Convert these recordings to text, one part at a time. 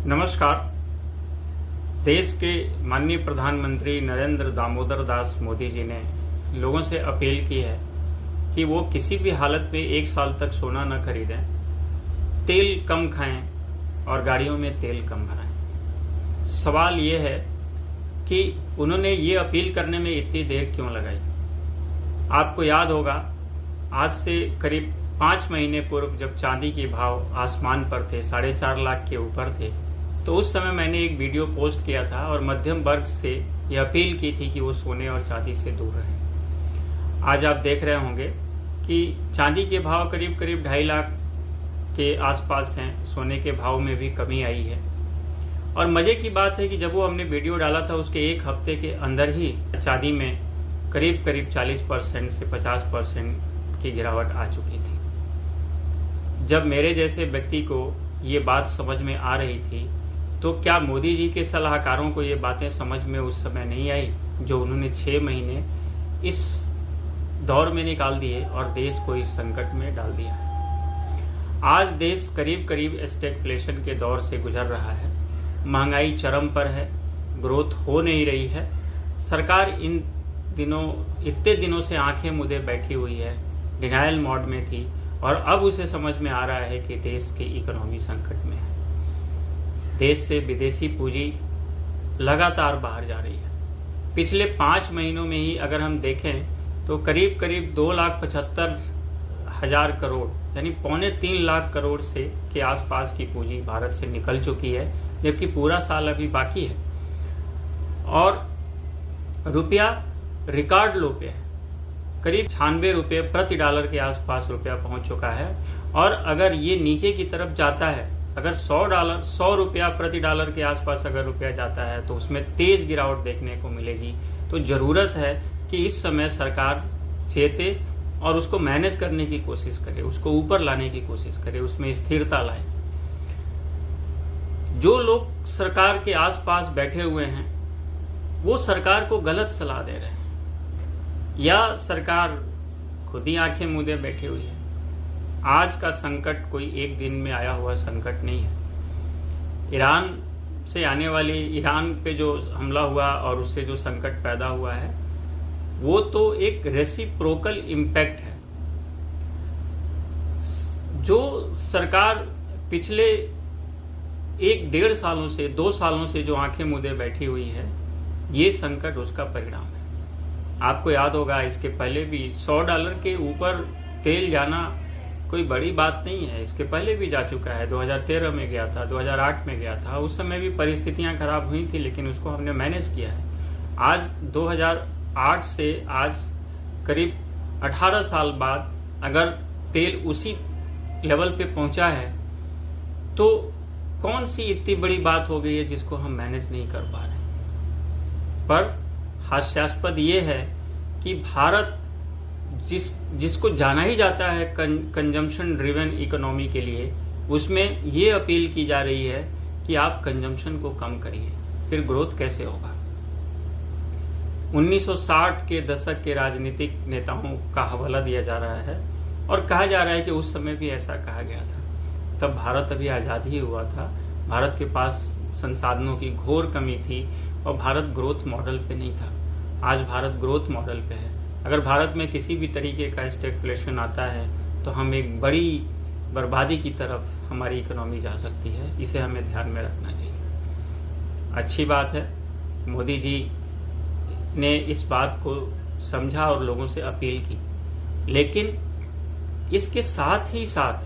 नमस्कार। देश के माननीय प्रधानमंत्री नरेंद्र दामोदर दास मोदी जी ने लोगों से अपील की है कि वो किसी भी हालत में 1 साल तक सोना न खरीदें, तेल कम खाएं और गाड़ियों में तेल कम भराएं। सवाल ये है कि उन्होंने ये अपील करने में इतनी देर क्यों लगाई। आपको याद होगा, आज से करीब 5 महीने पूर्व जब चांदी के भाव आसमान पर थे, 4.5 लाख के ऊपर थे, तो उस समय मैंने एक वीडियो पोस्ट किया था और मध्यम वर्ग से यह अपील की थी कि वो सोने और चांदी से दूर रहें। आज आप देख रहे होंगे कि चांदी के भाव करीब 2.5 लाख के आसपास हैं, सोने के भाव में भी कमी आई है। और मजे की बात है कि जब वो हमने वीडियो डाला था उसके 1 हफ्ते के अंदर ही चांदी में करीब 40% से 50% की गिरावट आ चुकी थी। जब मेरे जैसे व्यक्ति को ये बात समझ में आ रही थी तो क्या मोदी जी के सलाहकारों को ये बातें समझ में उस समय नहीं आई, जो उन्होंने 6 महीने इस दौर में निकाल दिए और देश को इस संकट में डाल दिया। आज देश करीब करीब स्टैगफ्लेशन के दौर से गुजर रहा है। महंगाई चरम पर है, ग्रोथ हो नहीं रही है। सरकार इतने दिनों से आंखें मूंदे बैठी हुई है, डिनायल मोड में थी और अब उसे समझ में आ रहा है कि देश की इकोनॉमी संकट में है। देश से विदेशी पूंजी लगातार बाहर जा रही है। पिछले 5 महीनों में ही अगर हम देखें तो करीब करीब 2,75,000 करोड़ यानी 2.25 लाख करोड़ से के आसपास की पूंजी भारत से निकल चुकी है, जबकि पूरा साल अभी बाकी है। और रुपया रिकॉर्ड लो पे है, करीब 96 रुपये प्रति डॉलर के आसपास रुपया पहुंच चुका है। और अगर ये नीचे की तरफ जाता है, अगर 100 रुपया प्रति डॉलर के आसपास अगर रुपया जाता है तो उसमें तेज गिरावट देखने को मिलेगी। तो जरूरत है कि इस समय सरकार चेते और उसको मैनेज करने की कोशिश करे, उसको ऊपर लाने की कोशिश करे, उसमें स्थिरता लाए। जो लोग सरकार के आसपास बैठे हुए हैं वो सरकार को गलत सलाह दे रहे हैं या सरकार खुद ही आंखें मूंदे बैठी हुई है। आज का संकट कोई एक दिन में आया हुआ संकट नहीं है। ईरान पे जो हमला हुआ और उससे जो संकट पैदा हुआ है वो तो एक रेसिप्रोकल इम्पैक्ट है। जो सरकार पिछले 1-1.5 सालों से 2 सालों से जो आंखें मूंदे बैठी हुई है, ये संकट उसका परिणाम है। आपको याद होगा, इसके पहले भी $100 के ऊपर तेल जाना कोई बड़ी बात नहीं है। इसके पहले भी जा चुका है, 2013 में गया था, 2008 में गया था। उस समय भी परिस्थितियां खराब हुई थी, लेकिन उसको हमने मैनेज किया है। आज 2008 से आज करीब 18 साल बाद अगर तेल उसी लेवल पे पहुंचा है तो कौन सी इतनी बड़ी बात हो गई है जिसको हम मैनेज नहीं कर पा रहे। पर हास्यास्पद ये है कि भारत जिसको जाना ही जाता है कंजम्पशन ड्रिवन इकोनॉमी के लिए, उसमें ये अपील की जा रही है कि आप कंजम्पशन को कम करिए, फिर ग्रोथ कैसे होगा। 1960 के दशक के राजनीतिक नेताओं का हवाला दिया जा रहा है और कहा जा रहा है कि उस समय भी ऐसा कहा गया था। तब भारत अभी आजाद ही हुआ था, भारत के पास संसाधनों की घोर कमी थी और भारत ग्रोथ मॉडल पे नहीं था। आज भारत ग्रोथ मॉडल पे है। अगर भारत में किसी भी तरीके का स्टैगफ्लेशन आता है तो हम एक बड़ी बर्बादी की तरफ हमारी इकोनॉमी जा सकती है। इसे हमें ध्यान में रखना चाहिए। अच्छी बात है, मोदी जी ने इस बात को समझा और लोगों से अपील की, लेकिन इसके साथ ही साथ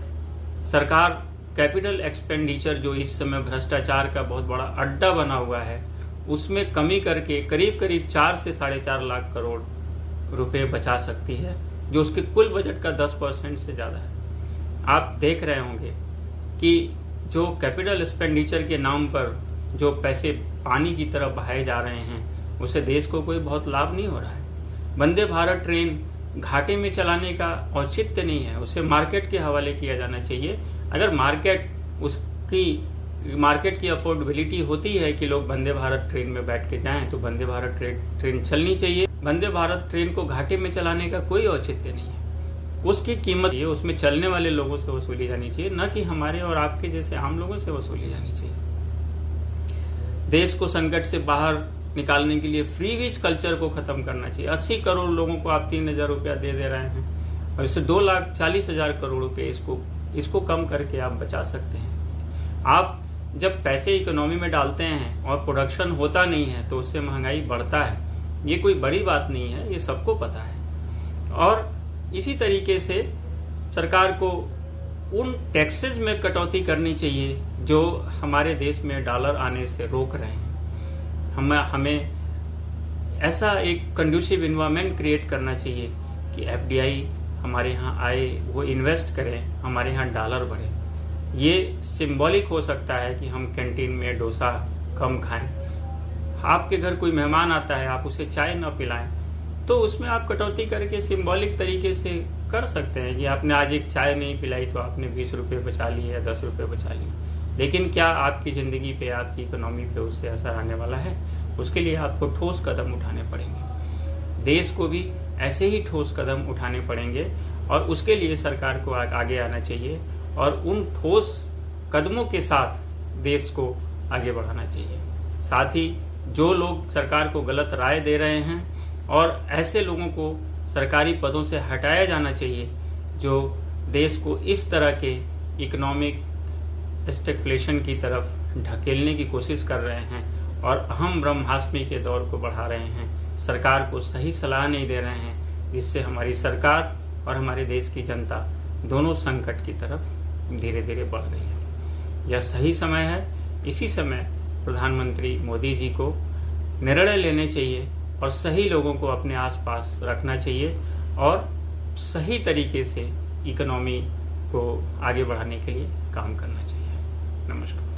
सरकार कैपिटल एक्सपेंडिचर, जो इस समय भ्रष्टाचार का बहुत बड़ा अड्डा बना हुआ है, उसमें कमी करके करीब करीब 4 से 4.5 लाख करोड़ रुपए बचा सकती है, जो उसके कुल बजट का 10% से ज्यादा है। आप देख रहे होंगे कि जो कैपिटल एक्सपेंडिचर के नाम पर जो पैसे पानी की तरफ बहाए जा रहे हैं, उससे देश को कोई बहुत लाभ नहीं हो रहा है। वंदे भारत ट्रेन घाटे में चलाने का औचित्य नहीं है, उसे मार्केट के हवाले किया जाना चाहिए। अगर मार्केट की अफोर्डेबिलिटी होती है कि लोग वंदे भारत ट्रेन में बैठ के जाएं, तो वंदे भारत ट्रेन चलनी चाहिए। वंदे भारत ट्रेन को घाटे में चलाने का कोई औचित्य नहीं है। उसकी कीमत उसमें चलने वाले लोगों से वसूली जानी चाहिए, न कि हमारे और आपके जैसे आम लोगों से वसूली जानी चाहिए। देश को संकट से बाहर निकालने के लिए फ्री वीज कल्चर को खत्म करना चाहिए। 80 करोड़ लोगों को आप 3,000 रुपया दे रहे हैं और इससे 2,40,000 करोड़ रुपए इसको कम करके आप बचा सकते हैं। आप जब पैसे इकोनॉमी में डालते हैं और प्रोडक्शन होता नहीं है तो उससे महंगाई बढ़ता है। ये कोई बड़ी बात नहीं है, ये सबको पता है। और इसी तरीके से सरकार को उन टैक्सेस में कटौती करनी चाहिए जो हमारे देश में डॉलर आने से रोक रहे हैं। हमें ऐसा एक कंड्यूसिव इन्वायरमेंट क्रिएट करना चाहिए कि एफडीआई हमारे यहाँ आए, वो इन्वेस्ट करें, हमारे यहाँ डॉलर बढ़े। ये सिंबॉलिक हो सकता है कि हम कैंटीन में डोसा कम खाएं। आपके घर कोई मेहमान आता है, आप उसे चाय न पिलाएं, तो उसमें आप कटौती करके सिंबॉलिक तरीके से कर सकते हैं कि आपने आज एक चाय नहीं पिलाई तो आपने 20 रुपये बचा लिए या 10 रुपये बचा लिए। लेकिन क्या आपकी जिंदगी पे, आपकी इकोनॉमी पे उससे असर आने वाला है? उसके लिए आपको ठोस कदम उठाने पड़ेंगे। देश को भी ऐसे ही ठोस कदम उठाने पड़ेंगे और उसके लिए सरकार को आगे आना चाहिए और उन ठोस कदमों के साथ देश को आगे बढ़ाना चाहिए। साथ ही जो लोग सरकार को गलत राय दे रहे हैं और ऐसे लोगों को सरकारी पदों से हटाया जाना चाहिए जो देश को इस तरह के इकोनॉमिक स्टैग्फ्लेशन की तरफ ढकेलने की कोशिश कर रहे हैं और अहम ब्रह्मास्मि के दौर को बढ़ा रहे हैं। सरकार को सही सलाह नहीं दे रहे हैं, जिससे हमारी सरकार और हमारे देश की जनता दोनों संकट की तरफ धीरे धीरे बढ़ रही है। यह सही समय है। इसी समय प्रधानमंत्री मोदी जी को निर्णय लेने चाहिए और सही लोगों को अपने आसपास रखना चाहिए और सही तरीके से इकोनॉमी को आगे बढ़ाने के लिए काम करना चाहिए। नमस्कार।